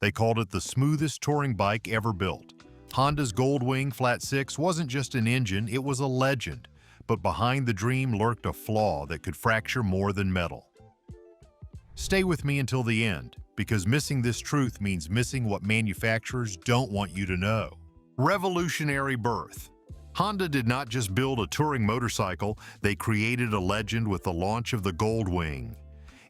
They called it the smoothest touring bike ever built. Honda's Goldwing Flat 6 wasn't just an engine, it was a legend. But behind the dream lurked a flaw that could fracture more than metal. Stay with me until the end, because missing this truth means missing what manufacturers don't want you to know. Revolutionary birth. Honda did not just build a touring motorcycle, they created a legend with the launch of the Goldwing.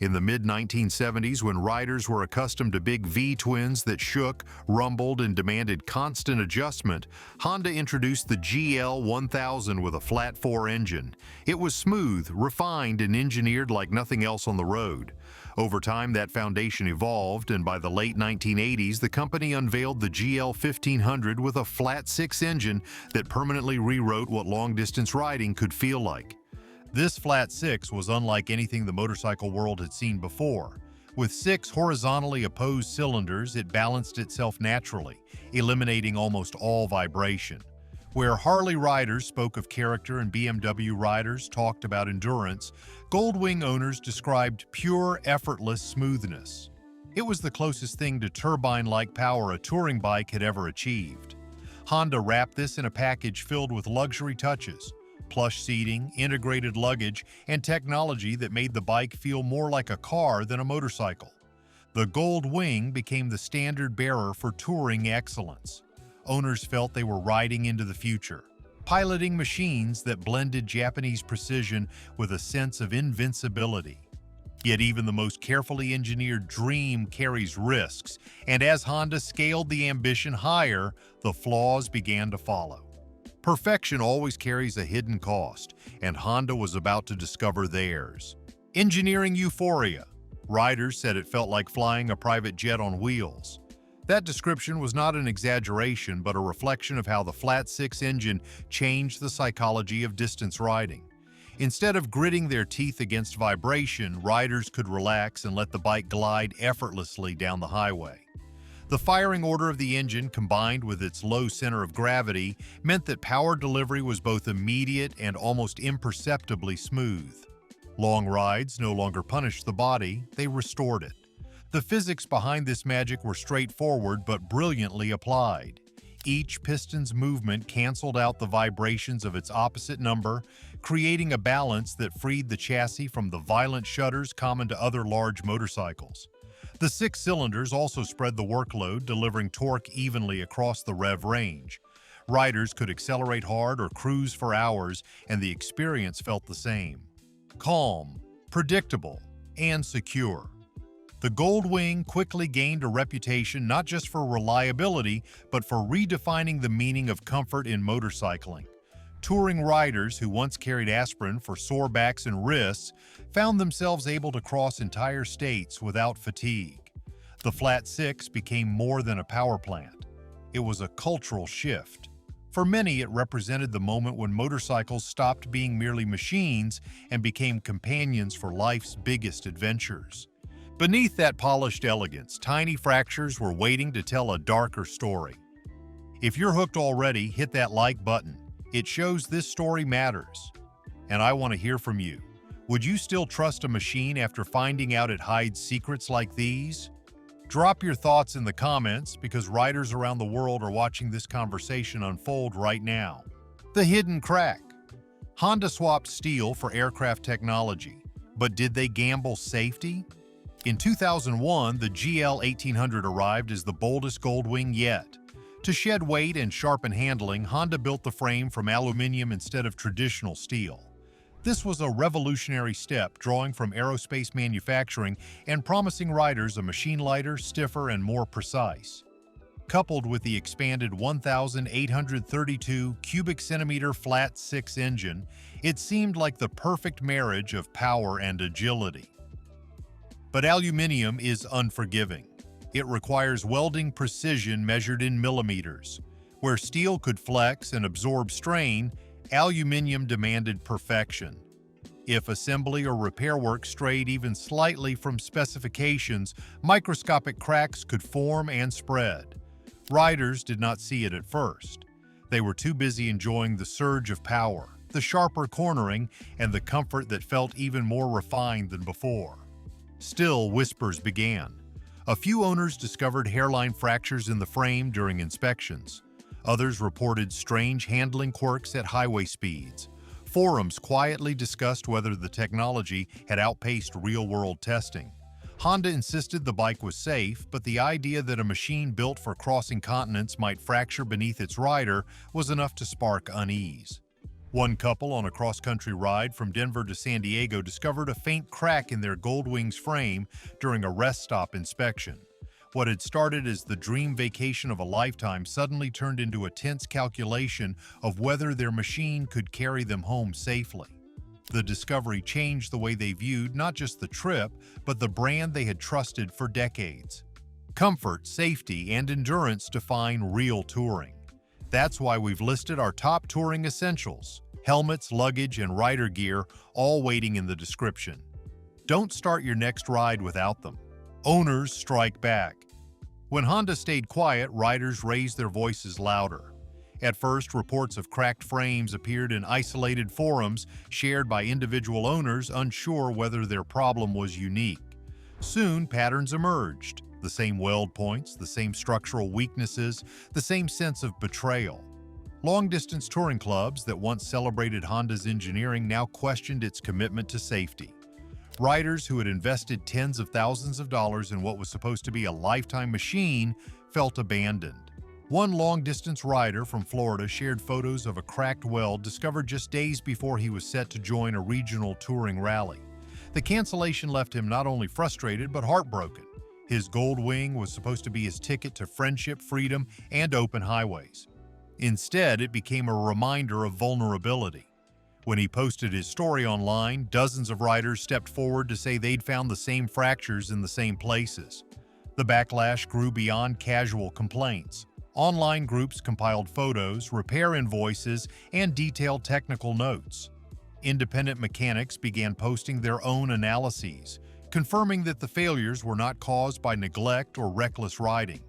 In the mid-1970s, when riders were accustomed to big V-twins that shook, rumbled, and demanded constant adjustment, Honda introduced the GL 1000 with a flat 4 engine. It was smooth, refined, and engineered like nothing else on the road. Over time, that foundation evolved, and by the late 1980s, the company unveiled the GL 1500 with a flat 6 engine that permanently rewrote what long-distance riding could feel like. This flat 6 was unlike anything the motorcycle world had seen before. With 6 horizontally opposed cylinders, it balanced itself naturally, eliminating almost all vibration. Where Harley riders spoke of character and BMW riders talked about endurance, Goldwing owners described pure, effortless smoothness. It was the closest thing to turbine-like power a touring bike had ever achieved. Honda wrapped this in a package filled with luxury touches: plush seating, integrated luggage, and technology that made the bike feel more like a car than a motorcycle. The Goldwing became the standard bearer for touring excellence. Owners felt they were riding into the future, piloting machines that blended Japanese precision with a sense of invincibility. Yet even the most carefully engineered dream carries risks, and as Honda scaled the ambition higher, the flaws began to follow. Perfection always carries a hidden cost, and Honda was about to discover theirs. Engineering Euphoria. Riders said it felt like flying a private jet on wheels. That description was not an exaggeration, but a reflection of how the flat 6 engine changed the psychology of distance riding. Instead of gritting their teeth against vibration, riders could relax and let the bike glide effortlessly down the highway. The firing order of the engine, combined with its low center of gravity, meant that power delivery was both immediate and almost imperceptibly smooth. Long rides no longer punished the body, they restored it. The physics behind this magic were straightforward but brilliantly applied. Each piston's movement canceled out the vibrations of its opposite number, creating a balance that freed the chassis from the violent shudders common to other large motorcycles. The 6 cylinders also spread the workload, delivering torque evenly across the rev range. Riders could accelerate hard or cruise for hours, and the experience felt the same. Calm, predictable, and secure. The Goldwing quickly gained a reputation not just for reliability, but for redefining the meaning of comfort in motorcycling. Touring riders who once carried aspirin for sore backs and wrists found themselves able to cross entire states without fatigue. The Flat 6 became more than a power plant. It was a cultural shift. For many, it represented the moment when motorcycles stopped being merely machines and became companions for life's biggest adventures. Beneath that polished elegance, tiny fractures were waiting to tell a darker story. If you're hooked already, hit that like button. It shows this story matters. And I want to hear from you. Would you still trust a machine after finding out it hides secrets like these? Drop your thoughts in the comments, because riders around the world are watching this conversation unfold right now. The hidden crack. Honda swapped steel for aircraft technology, but did they gamble safety? In 2001, the GL 1800 arrived as the boldest Goldwing yet. To shed weight and sharpen handling, Honda built the frame from aluminum instead of traditional steel. This was a revolutionary step, drawing from aerospace manufacturing and promising riders a machine lighter, stiffer, and more precise. Coupled with the expanded 1,832 cubic centimeter flat 6 engine, it seemed like the perfect marriage of power and agility. But aluminum is unforgiving. It requires welding precision measured in millimeters. Where steel could flex and absorb strain, aluminum demanded perfection. If assembly or repair work strayed even slightly from specifications, microscopic cracks could form and spread. Riders did not see it at first. They were too busy enjoying the surge of power, the sharper cornering, and the comfort that felt even more refined than before. Still, whispers began. A few owners discovered hairline fractures in the frame during inspections. Others reported strange handling quirks at highway speeds. Forums quietly discussed whether the technology had outpaced real-world testing. Honda insisted the bike was safe, but the idea that a machine built for crossing continents might fracture beneath its rider was enough to spark unease. One couple on a cross-country ride from Denver to San Diego discovered a faint crack in their Goldwing's frame during a rest stop inspection. What had started as the dream vacation of a lifetime suddenly turned into a tense calculation of whether their machine could carry them home safely. The discovery changed the way they viewed not just the trip, but the brand they had trusted for decades. Comfort, safety, and endurance define real touring. That's why we've listed our top touring essentials: helmets, luggage, and rider gear, all waiting in the description. Don't start your next ride without them. Owners strike back. When Honda stayed quiet, riders raised their voices louder. At first, reports of cracked frames appeared in isolated forums shared by individual owners unsure whether their problem was unique. Soon, patterns emerged. The same weld points, the same structural weaknesses, the same sense of betrayal. Long-distance touring clubs that once celebrated Honda's engineering now questioned its commitment to safety. Riders who had invested tens of thousands of dollars in what was supposed to be a lifetime machine felt abandoned. One long-distance rider from Florida shared photos of a cracked weld discovered just days before he was set to join a regional touring rally. The cancellation left him not only frustrated but heartbroken. His Goldwing was supposed to be his ticket to friendship, freedom, and open highways. Instead, it became a reminder of vulnerability. When he posted his story online, dozens of riders stepped forward to say they'd found the same fractures in the same places. The backlash grew beyond casual complaints. Online groups compiled photos, repair invoices, and detailed technical notes. Independent mechanics began posting their own analyses, confirming that the failures were not caused by neglect or reckless riding.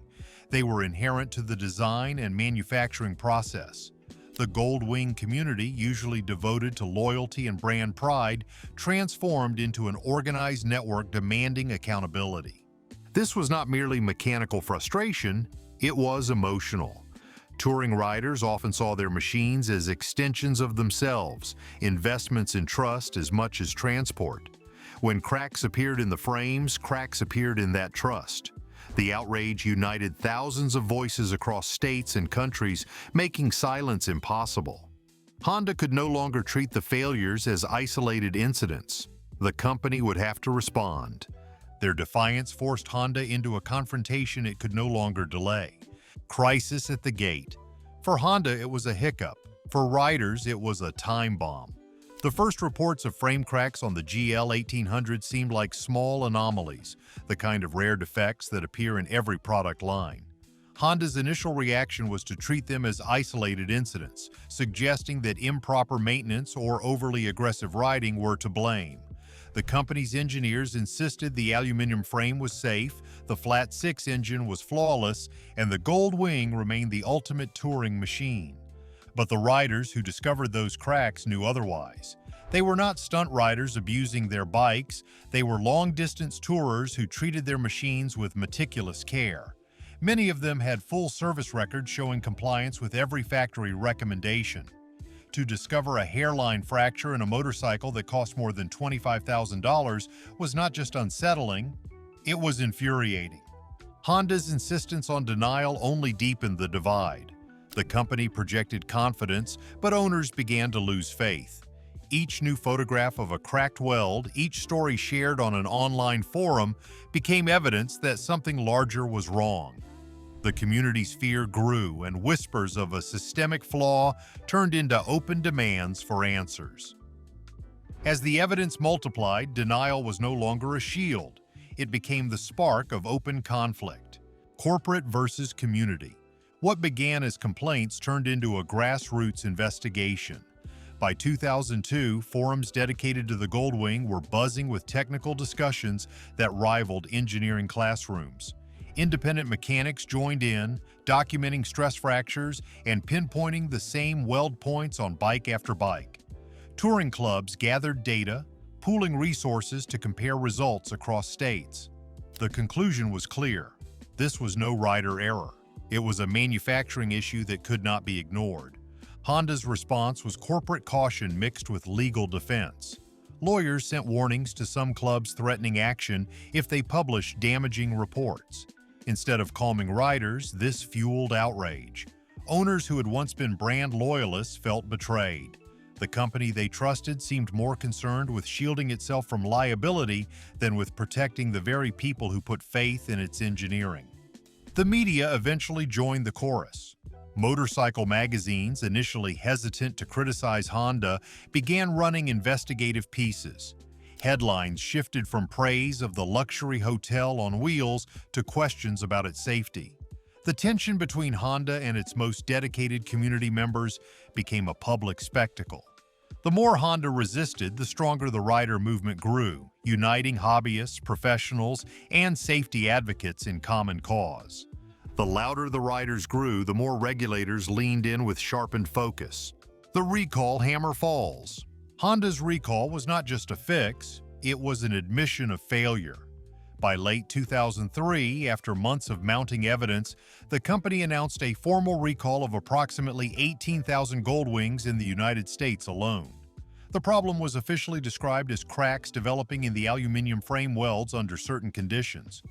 They were inherent to the design and manufacturing process. The Goldwing community, usually devoted to loyalty and brand pride, transformed into an organized network demanding accountability. This was not merely mechanical frustration, it was emotional. Touring riders often saw their machines as extensions of themselves, investments in trust as much as transport. When cracks appeared in the frames, cracks appeared in that trust. The outrage united thousands of voices across states and countries, making silence impossible. Honda could no longer treat the failures as isolated incidents. The company would have to respond. Their defiance forced Honda into a confrontation it could no longer delay. Crisis at the gate. For Honda, it was a hiccup. For riders, it was a time bomb. The first reports of frame cracks on the GL 1800 seemed like small anomalies, the kind of rare defects that appear in every product line. Honda's initial reaction was to treat them as isolated incidents, suggesting that improper maintenance or overly aggressive riding were to blame. The company's engineers insisted the aluminum frame was safe, the flat six engine was flawless, and the Goldwing remained the ultimate touring machine. But the riders who discovered those cracks knew otherwise. They were not stunt riders abusing their bikes, they were long-distance tourers who treated their machines with meticulous care. Many of them had full service records showing compliance with every factory recommendation. To discover a hairline fracture in a motorcycle that cost more than $25,000 was not just unsettling, it was infuriating. Honda's insistence on denial only deepened the divide. The company projected confidence, but owners began to lose faith. Each new photograph of a cracked weld, each story shared on an online forum, became evidence that something larger was wrong. The community's fear grew, and whispers of a systemic flaw turned into open demands for answers. As the evidence multiplied, denial was no longer a shield. It became the spark of open conflict. Corporate versus community. What began as complaints turned into a grassroots investigation. By 2002, forums dedicated to the Goldwing were buzzing with technical discussions that rivaled engineering classrooms. Independent mechanics joined in, documenting stress fractures and pinpointing the same weld points on bike after bike. Touring clubs gathered data, pooling resources to compare results across states. The conclusion was clear. This was no rider error. It was a manufacturing issue that could not be ignored. Honda's response was corporate caution mixed with legal defense. Lawyers sent warnings to some clubs threatening action if they published damaging reports. Instead of calming riders, this fueled outrage. Owners who had once been brand loyalists felt betrayed. The company they trusted seemed more concerned with shielding itself from liability than with protecting the very people who put faith in its engineering. The media eventually joined the chorus. Motorcycle magazines, initially hesitant to criticize Honda, began running investigative pieces. Headlines shifted from praise of the luxury hotel on wheels to questions about its safety. The tension between Honda and its most dedicated community members became a public spectacle. The more Honda resisted, the stronger the rider movement grew, uniting hobbyists, professionals, and safety advocates in common cause. The louder the riders grew, the more regulators leaned in with sharpened focus. The recall hammer falls. Honda's recall was not just a fix, it was an admission of failure. By late 2003, after months of mounting evidence, the company announced a formal recall of approximately 18,000 Goldwings in the United States alone. The problem was officially described as cracks developing in the aluminum frame welds under certain conditions.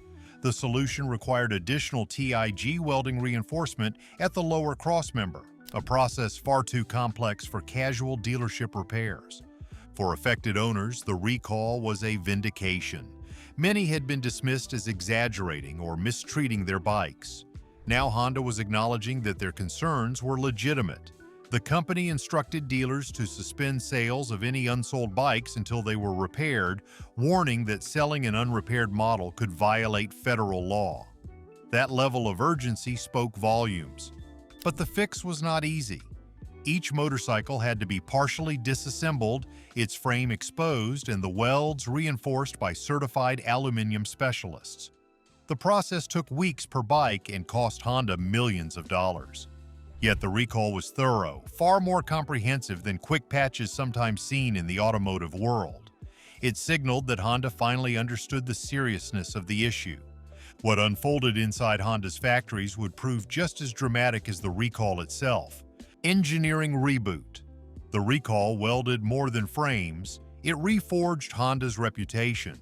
The solution required additional TIG welding reinforcement at the lower crossmember, a process far too complex for casual dealership repairs. For affected owners, the recall was a vindication. Many had been dismissed as exaggerating or mistreating their bikes. Now Honda was acknowledging that their concerns were legitimate. The company instructed dealers to suspend sales of any unsold bikes until they were repaired, warning that selling an unrepaired model could violate federal law. That level of urgency spoke volumes. But the fix was not easy. Each motorcycle had to be partially disassembled, its frame exposed, and the welds reinforced by certified aluminum specialists. The process took weeks per bike and cost Honda millions of dollars. Yet the recall was thorough, far more comprehensive than quick patches sometimes seen in the automotive world. It signaled that Honda finally understood the seriousness of the issue. What unfolded inside Honda's factories would prove just as dramatic as the recall itself. Engineering Reboot. The recall welded more than frames, it reforged Honda's reputation.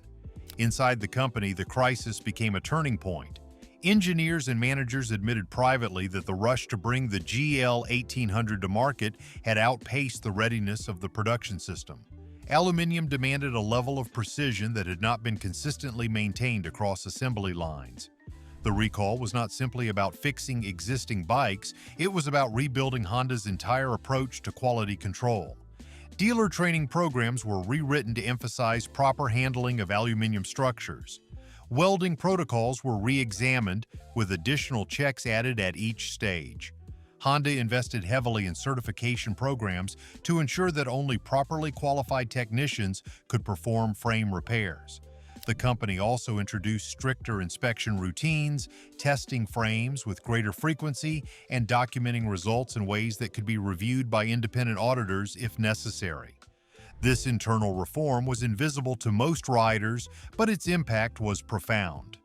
Inside the company, the crisis became a turning point. Engineers and managers admitted privately that the rush to bring the GL 1800 to market had outpaced the readiness of the production system. Aluminum demanded a level of precision that had not been consistently maintained across assembly lines. The recall was not simply about fixing existing bikes, it was about rebuilding Honda's entire approach to quality control. Dealer training programs were rewritten to emphasize proper handling of aluminum structures. Welding protocols were re-examined, with additional checks added at each stage. Honda invested heavily in certification programs to ensure that only properly qualified technicians could perform frame repairs. The company also introduced stricter inspection routines, testing frames with greater frequency, and documenting results in ways that could be reviewed by independent auditors if necessary. This internal reform was invisible to most riders, but its impact was profound.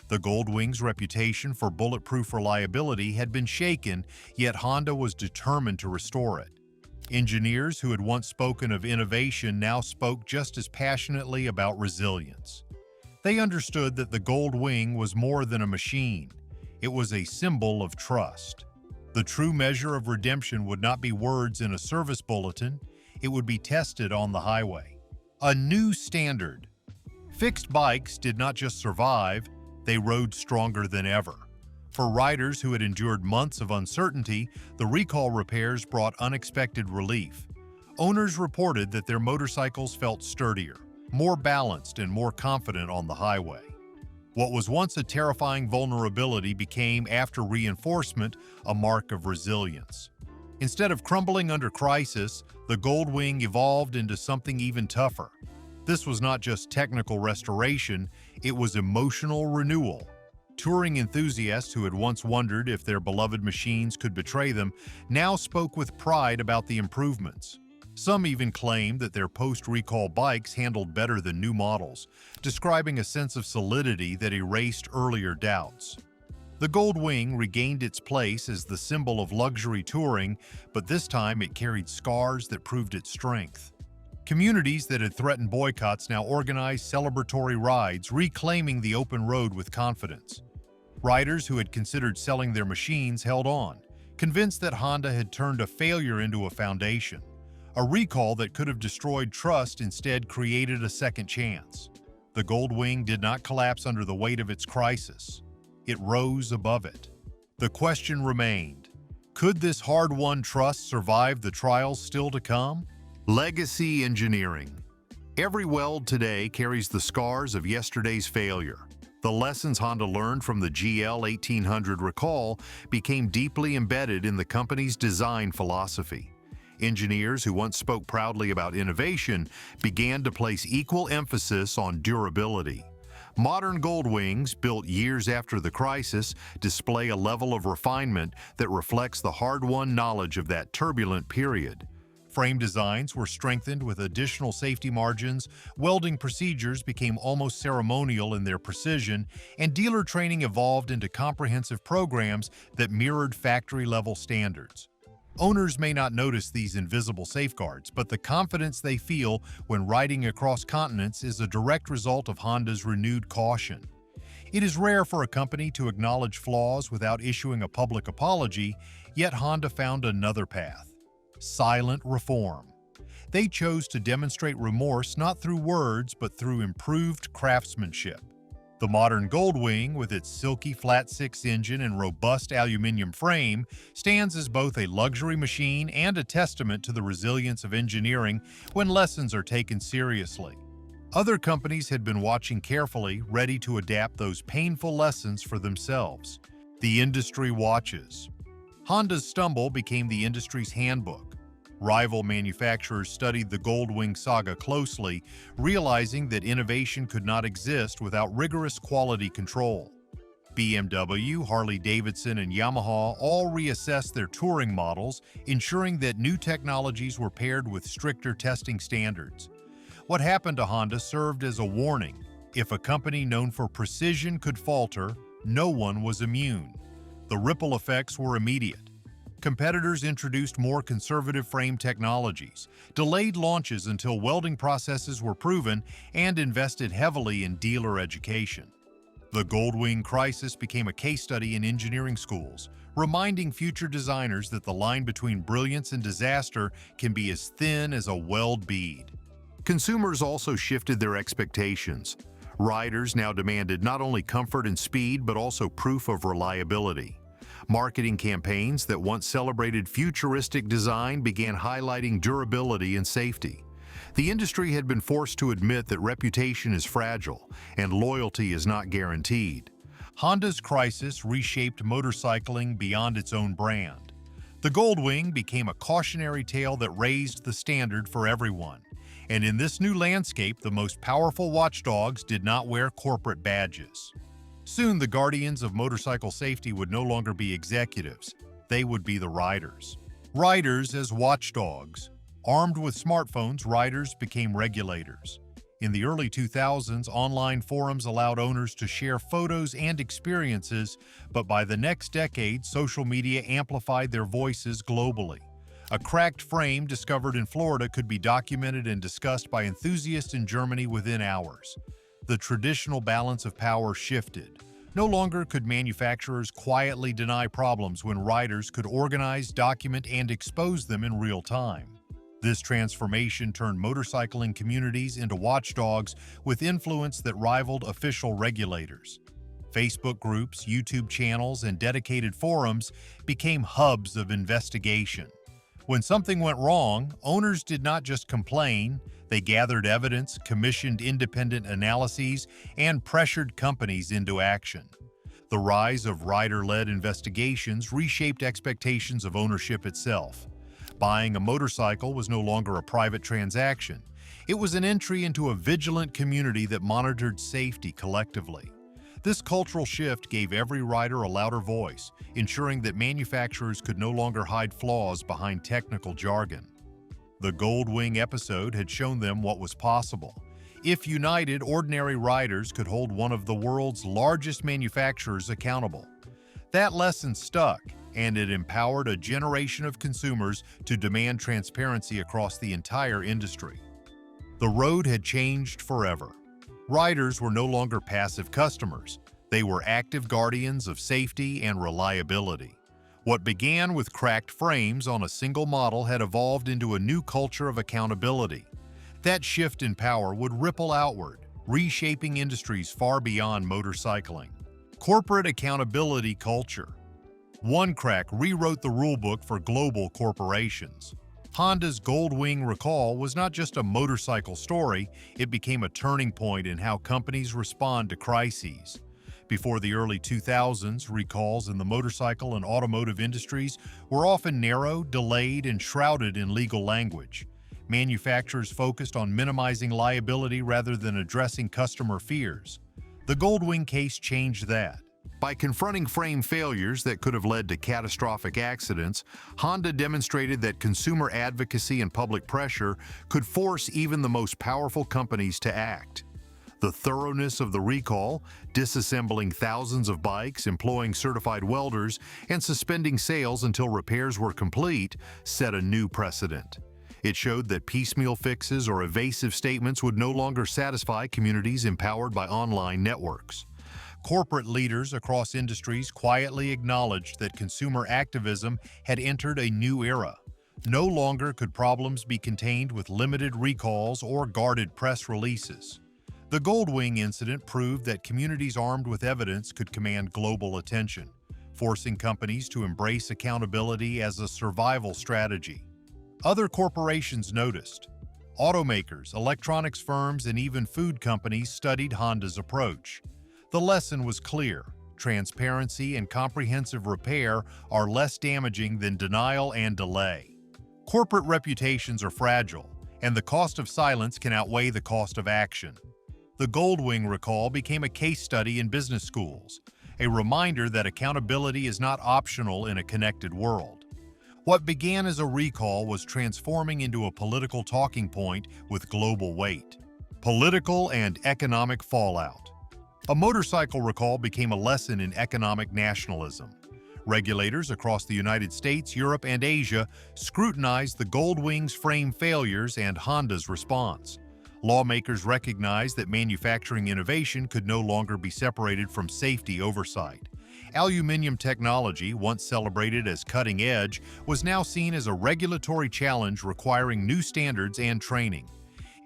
The Goldwing's reputation for bulletproof reliability had been shaken, yet Honda was determined to restore it. Engineers who had once spoken of innovation now spoke just as passionately about resilience. They understood that the Goldwing was more than a machine. It was a symbol of trust. The true measure of redemption would not be words in a service bulletin, it would be tested on the highway. A new standard. Fixed bikes did not just survive, they rode stronger than ever. For riders who had endured months of uncertainty, the recall repairs brought unexpected relief. Owners reported that their motorcycles felt sturdier, more balanced, and more confident on the highway. What was once a terrifying vulnerability became, after reinforcement, a mark of resilience. Instead of crumbling under crisis, the Goldwing evolved into something even tougher. This was not just technical restoration, it was emotional renewal. Touring enthusiasts who had once wondered if their beloved machines could betray them now spoke with pride about the improvements. Some even claim that their post-recall bikes handled better than new models, describing a sense of solidity that erased earlier doubts. The Goldwing regained its place as the symbol of luxury touring, but this time it carried scars that proved its strength. Communities that had threatened boycotts now organized celebratory rides, reclaiming the open road with confidence. Riders who had considered selling their machines held on, convinced that Honda had turned a failure into a foundation. A recall that could have destroyed trust instead created a second chance. The Goldwing did not collapse under the weight of its crisis. It rose above it. The question remained, could this hard-won trust survive the trials still to come? Legacy engineering. Every weld today carries the scars of yesterday's failure. The lessons Honda learned from the GL 1800 recall became deeply embedded in the company's design philosophy. Engineers who once spoke proudly about innovation began to place equal emphasis on durability. Modern Goldwings, built years after the crisis, display a level of refinement that reflects the hard-won knowledge of that turbulent period. Frame designs were strengthened with additional safety margins, welding procedures became almost ceremonial in their precision, and dealer training evolved into comprehensive programs that mirrored factory-level standards. Owners may not notice these invisible safeguards, but the confidence they feel when riding across continents is a direct result of Honda's renewed caution. It is rare for a company to acknowledge flaws without issuing a public apology, yet Honda found another path: silent reform. They chose to demonstrate remorse not through words, but through improved craftsmanship. The modern Goldwing, with its silky flat-six engine and robust aluminum frame, stands as both a luxury machine and a testament to the resilience of engineering when lessons are taken seriously. Other companies had been watching carefully, ready to adapt those painful lessons for themselves. The industry watches. Honda's stumble became the industry's handbook. Rival manufacturers studied the Goldwing saga closely, realizing that innovation could not exist without rigorous quality control. BMW, Harley-Davidson, and Yamaha all reassessed their touring models, ensuring that new technologies were paired with stricter testing standards. What happened to Honda served as a warning. If a company known for precision could falter, no one was immune. The ripple effects were immediate. Competitors introduced more conservative frame technologies, delayed launches until welding processes were proven, and invested heavily in dealer education. The Goldwing crisis became a case study in engineering schools, reminding future designers that the line between brilliance and disaster can be as thin as a weld bead. Consumers also shifted their expectations. Riders now demanded not only comfort and speed, but also proof of reliability. Marketing campaigns that once celebrated futuristic design began highlighting durability and safety. The industry had been forced to admit that reputation is fragile and loyalty is not guaranteed. Honda's crisis reshaped motorcycling beyond its own brand. The Goldwing became a cautionary tale that raised the standard for everyone. And in this new landscape, the most powerful watchdogs did not wear corporate badges. Soon, the guardians of motorcycle safety would no longer be executives. They would be the riders. Riders as watchdogs. Armed with smartphones, riders became regulators. In the early 2000s, online forums allowed owners to share photos and experiences, but by the next decade, social media amplified their voices globally. A cracked frame discovered in Florida could be documented and discussed by enthusiasts in Germany within hours. The traditional balance of power shifted. No longer could manufacturers quietly deny problems when riders could organize, document, and expose them in real time. This transformation turned motorcycling communities into watchdogs with influence that rivaled official regulators. Facebook groups, YouTube channels, and dedicated forums became hubs of investigation. When something went wrong, owners did not just complain. They gathered evidence, commissioned independent analyses, and pressured companies into action. The rise of rider-led investigations reshaped expectations of ownership itself. Buying a motorcycle was no longer a private transaction. It was an entry into a vigilant community that monitored safety collectively. This cultural shift gave every rider a louder voice, ensuring that manufacturers could no longer hide flaws behind technical jargon. The Goldwing episode had shown them what was possible. If united, ordinary riders could hold one of the world's largest manufacturers accountable. That lesson stuck, and it empowered a generation of consumers to demand transparency across the entire industry. The road had changed forever. Riders were no longer passive customers. They were active guardians of safety and reliability. What began with cracked frames on a single model had evolved into a new culture of accountability. That shift in power would ripple outward, reshaping industries far beyond motorcycling. Corporate accountability culture. One crack rewrote the rulebook for global corporations. Honda's Goldwing recall was not just a motorcycle story, it became a turning point in how companies respond to crises. Before the early 2000s, recalls in the motorcycle and automotive industries were often narrow, delayed, and shrouded in legal language. Manufacturers focused on minimizing liability rather than addressing customer fears. The Goldwing case changed that. By confronting frame failures that could have led to catastrophic accidents, Honda demonstrated that consumer advocacy and public pressure could force even the most powerful companies to act. The thoroughness of the recall, disassembling thousands of bikes, employing certified welders, and suspending sales until repairs were complete, set a new precedent. It showed that piecemeal fixes or evasive statements would no longer satisfy communities empowered by online networks. Corporate leaders across industries quietly acknowledged that consumer activism had entered a new era. No longer could problems be contained with limited recalls or guarded press releases. The Goldwing incident proved that communities armed with evidence could command global attention, forcing companies to embrace accountability as a survival strategy. Other corporations noticed. Automakers, electronics firms, and even food companies studied Honda's approach. The lesson was clear: transparency and comprehensive repair are less damaging than denial and delay. Corporate reputations are fragile, and the cost of silence can outweigh the cost of action. The Goldwing recall became a case study in business schools, a reminder that accountability is not optional in a connected world. What began as a recall was transforming into a political talking point with global weight. Political and economic fallout. A motorcycle recall became a lesson in economic nationalism. Regulators across the United States, Europe, and Asia scrutinized the Goldwing's frame failures and Honda's response. Lawmakers recognized that manufacturing innovation could no longer be separated from safety oversight. Aluminum technology, once celebrated as cutting edge, was now seen as a regulatory challenge requiring new standards and training.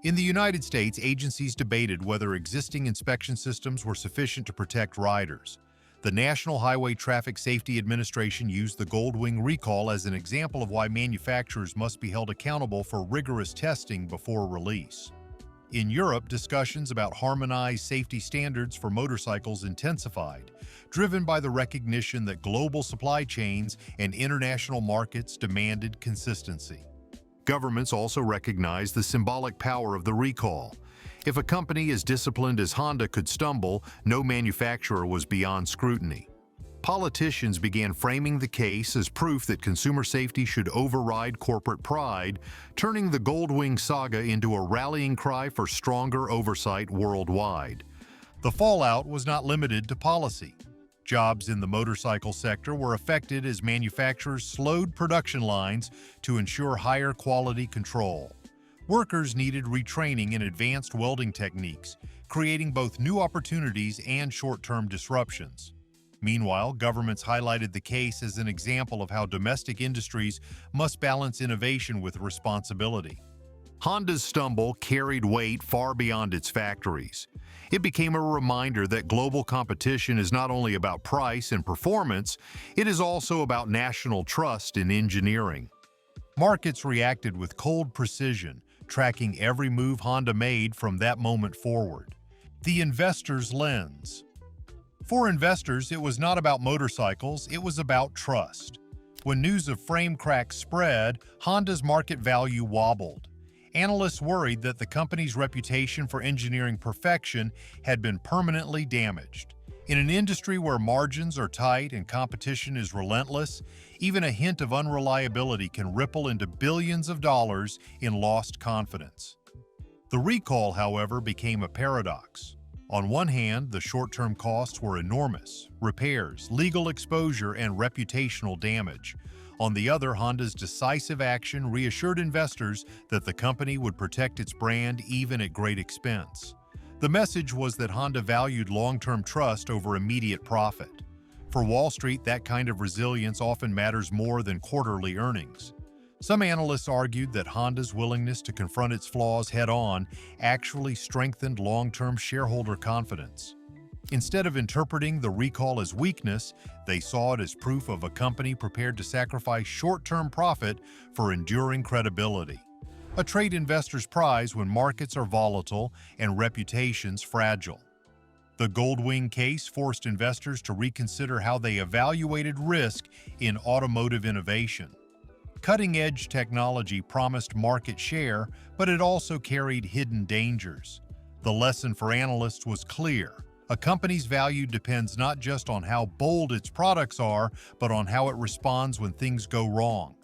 In the United States, agencies debated whether existing inspection systems were sufficient to protect riders. The National Highway Traffic Safety Administration used the Goldwing recall as an example of why manufacturers must be held accountable for rigorous testing before release. In Europe, discussions about harmonized safety standards for motorcycles intensified, driven by the recognition that global supply chains and international markets demanded consistency. Governments also recognized the symbolic power of the recall. If a company as disciplined as Honda could stumble, no manufacturer was beyond scrutiny. Politicians began framing the case as proof that consumer safety should override corporate pride, turning the Goldwing saga into a rallying cry for stronger oversight worldwide. The fallout was not limited to policy. Jobs in the motorcycle sector were affected as manufacturers slowed production lines to ensure higher quality control. Workers needed retraining in advanced welding techniques, creating both new opportunities and short-term disruptions. Meanwhile, governments highlighted the case as an example of how domestic industries must balance innovation with responsibility. Honda's stumble carried weight far beyond its factories. It became a reminder that global competition is not only about price and performance, it is also about national trust in engineering. Markets reacted with cold precision, tracking every move Honda made from that moment forward. The investor's lens. For investors, it was not about motorcycles, it was about trust. When news of frame cracks spread, Honda's market value wobbled. Analysts worried that the company's reputation for engineering perfection had been permanently damaged. In an industry where margins are tight and competition is relentless, even a hint of unreliability can ripple into billions of dollars in lost confidence. The recall, however, became a paradox. On one hand, the short-term costs were enormous: repairs, legal exposure, and reputational damage. On the other, Honda's decisive action reassured investors that the company would protect its brand even at great expense. The message was that Honda valued long-term trust over immediate profit. For Wall Street, that kind of resilience often matters more than quarterly earnings. Some analysts argued that Honda's willingness to confront its flaws head-on actually strengthened long-term shareholder confidence. Instead of interpreting the recall as weakness, they saw it as proof of a company prepared to sacrifice short-term profit for enduring credibility. A trade investor's prize when markets are volatile and reputations fragile. The Goldwing case forced investors to reconsider how they evaluated risk in automotive innovation. Cutting-edge technology promised market share, but it also carried hidden dangers. The lesson for analysts was clear. A company's value depends not just on how bold its products are, but on how it responds when things go wrong.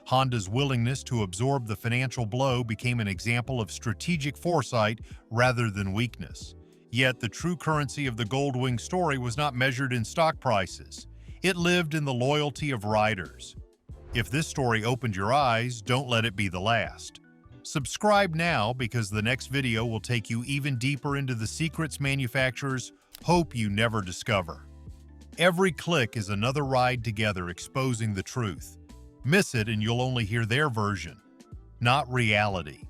Honda's willingness to absorb the financial blow became an example of strategic foresight rather than weakness. Yet the true currency of the Goldwing story was not measured in stock prices. It lived in the loyalty of riders. If this story opened your eyes, don't let it be the last. Subscribe now, because the next video will take you even deeper into the secrets manufacturers hope you never discover. Every click is another ride together exposing the truth. Miss it and you'll only hear their version, not reality.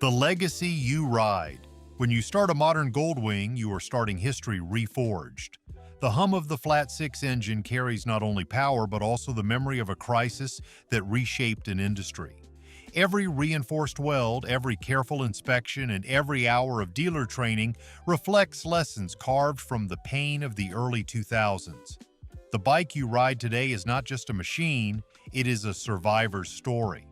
The legacy you ride. When you start a modern Goldwing, you are starting history reforged. The hum of the flat six engine carries not only power but also the memory of a crisis that reshaped an industry. Every reinforced weld, every careful inspection, and every hour of dealer training reflects lessons carved from the pain of the early 2000s. The bike you ride today is not just a machine, it is a survivor's story.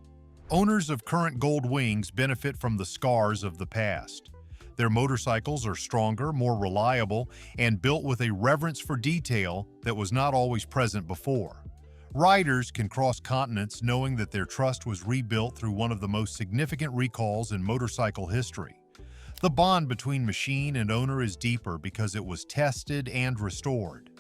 Owners of current Goldwings benefit from the scars of the past. Their motorcycles are stronger, more reliable, and built with a reverence for detail that was not always present before. Riders can cross continents knowing that their trust was rebuilt through one of the most significant recalls in motorcycle history. The bond between machine and owner is deeper because it was tested and restored.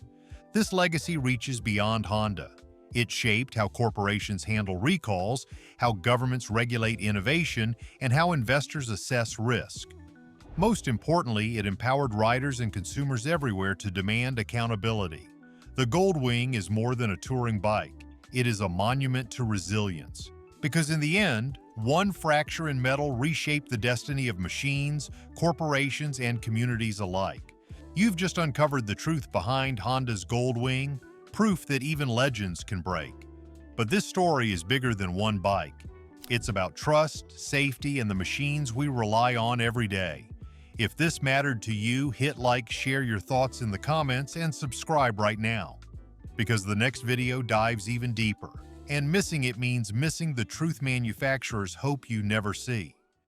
This legacy reaches beyond Honda. It shaped how corporations handle recalls, how governments regulate innovation, and how investors assess risk. Most importantly, it empowered riders and consumers everywhere to demand accountability. The Goldwing is more than a touring bike. It is a monument to resilience. Because in the end, one fracture in metal reshaped the destiny of machines, corporations, and communities alike. You've just uncovered the truth behind Honda's Goldwing, proof that even legends can break. But this story is bigger than one bike. It's about trust, safety, and the machines we rely on every day. If this mattered to you, hit like, share your thoughts in the comments, and subscribe right now. Because the next video dives even deeper, and missing it means missing the truth manufacturers hope you never see.